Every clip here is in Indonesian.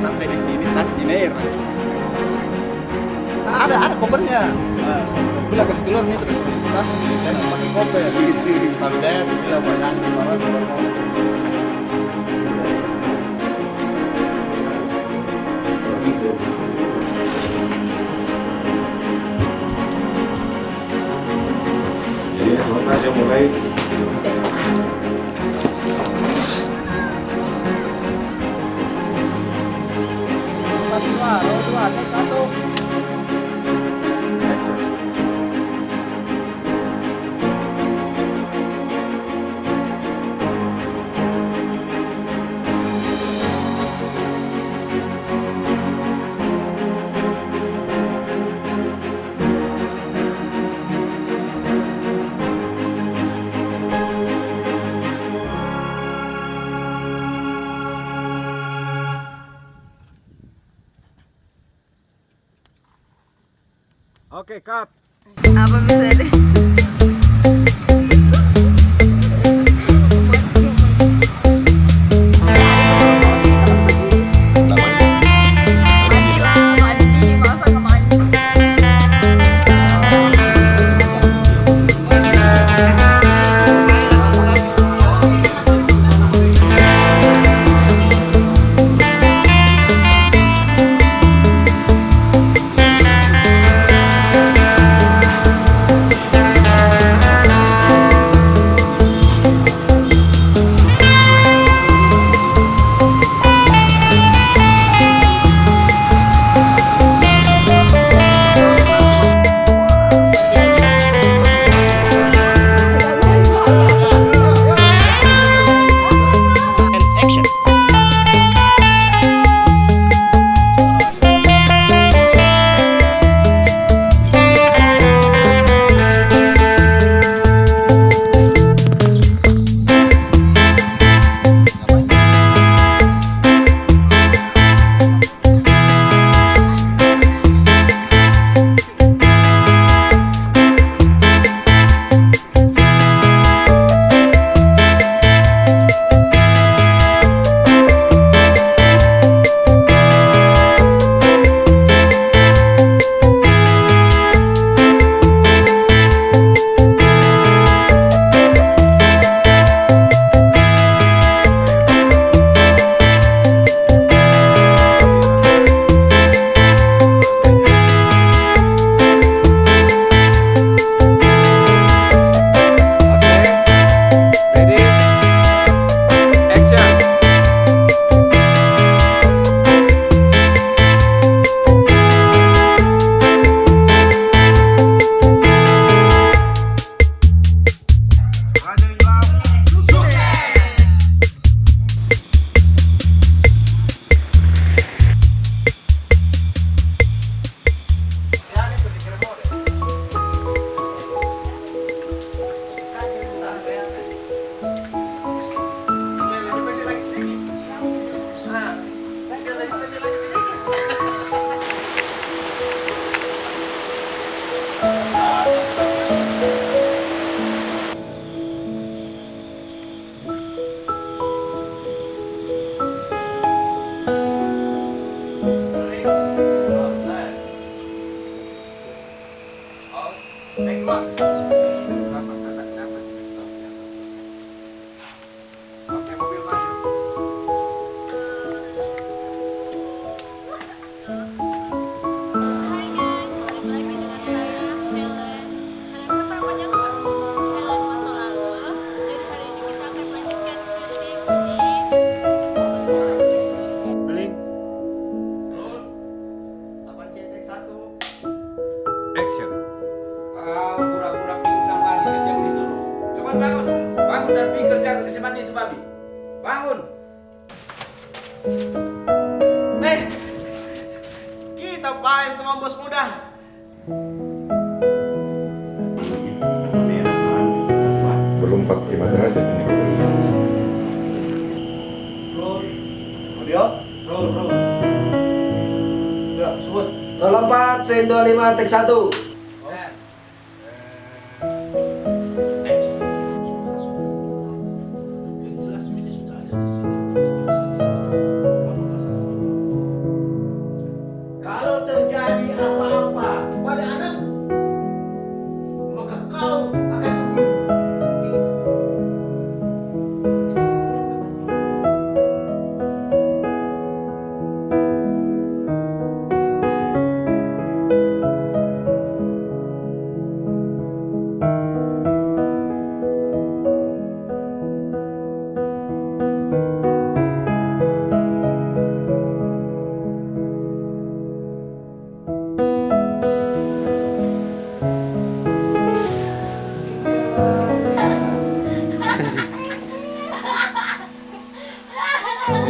Sampai di sini tas dinner. Ada kopernya. Bila kasih keluar nih terus tas saya pakai koper gitu. Kalau dia bilang banyak orang. Jadi sebentar mulai. Dua, satu. Oke, cut. Apa bisa deh? Action. Kau pura-pura pingsan tadi sejam disuruh. Cepat bangun. Bangun dan pergi kerja ke seman itu babi. Bangun. Kita main teman bos muda. Belum 45 derajat ini. Audio. Roll. Ya, sebut. 04, sen 25, tek 1. Kalau terjadi apa-apa pada anak, maka kau akan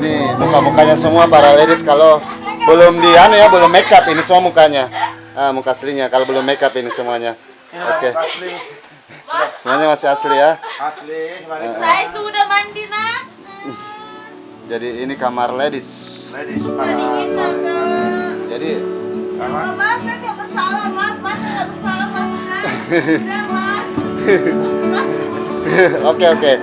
Ini muka-mukanya semua para ladies kalau belum belum make up ini semua mukanya. Muka aslinya kalau belum make up ini semuanya. Oke. asli. Semuanya masih asli ya. Asli. Saya sudah mandi nak. Jadi ini kamar ladies. Ladies. Dingin kakak. Jadi Mas kan nggak bersalah mas. Mas nggak bersalah mas. Udah mas. oke.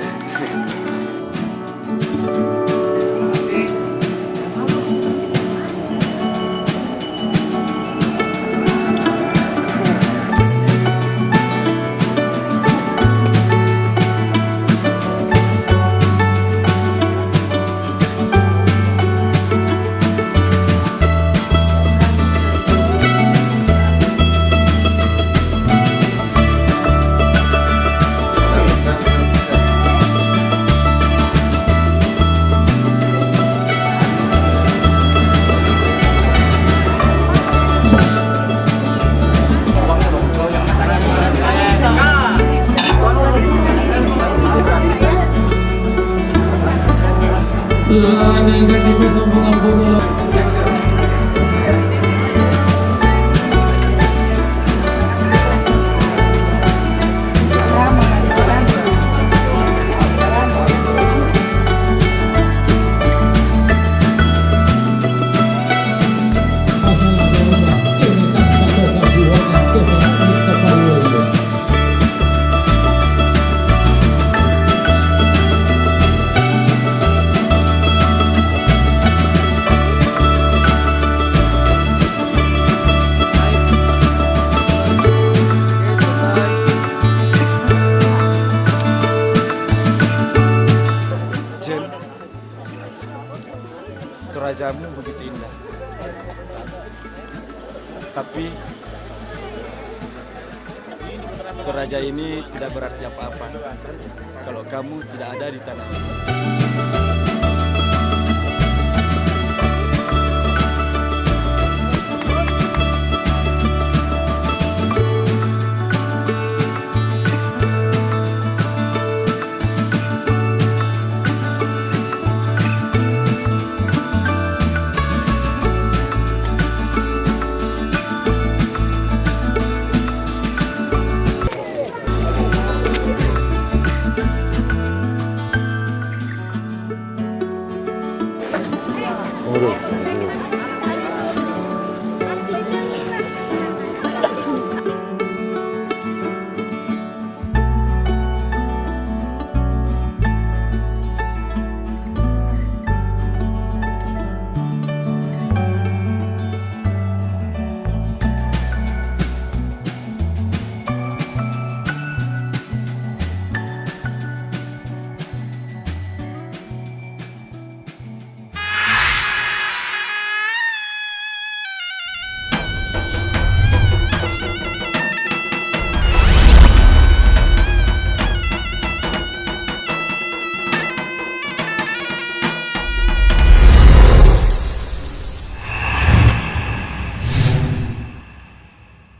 Torajamu begitu indah. Tapi Toraja ini tidak berarti apa-apa kalau kamu tidak ada di tanah.